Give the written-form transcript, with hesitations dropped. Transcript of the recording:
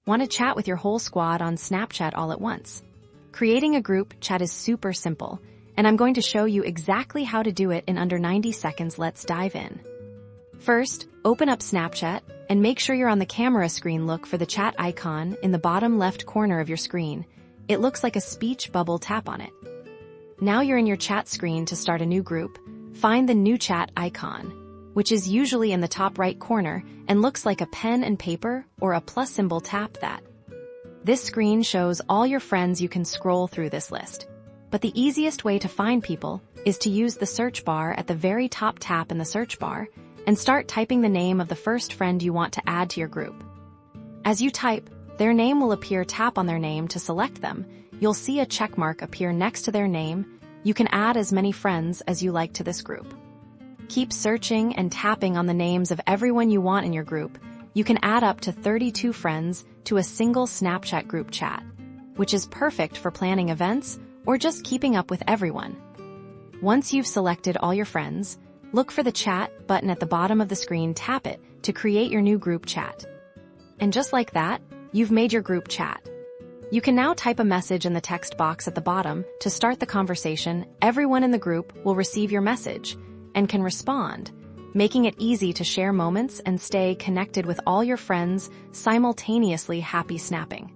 Want to chat with your whole squad on Snapchat all at once? Creating a group chat is super simple, and I'm going to show you exactly how to do it in under 90 seconds. Let's dive in. First, open up Snapchat and make sure you're on the camera screen. Look for the chat icon in the bottom left corner of your screen. It looks like a speech bubble. Tap on it. Now you're in your chat screen. To start a new group, find the new chat icon, which is usually in the top right corner and looks like a pen and paper or a plus symbol. Tap that. This screen shows all your friends. You can scroll through this list, but the easiest way to find people is to use the search bar at the very top. Tap in the search bar and start typing the name of the first friend you want to add to your group. As you type, their name will appear. Tap on their name to select them. You'll see a check mark appear next to their name. You can add as many friends as you like to this group. Keep searching and tapping on the names of everyone you want in your group. You can add up to 32 friends to a single Snapchat group chat, which is perfect for planning events or just keeping up with everyone. Once you've selected all your friends, look for the chat button at the bottom of the screen. Tap it to create your new group chat. And just like that, you've made your group chat. You can now type a message in the text box at the bottom to start the conversation. Everyone in the group will receive your message and can respond, making it easy to share moments and stay connected with all your friends simultaneously. Happy snapping!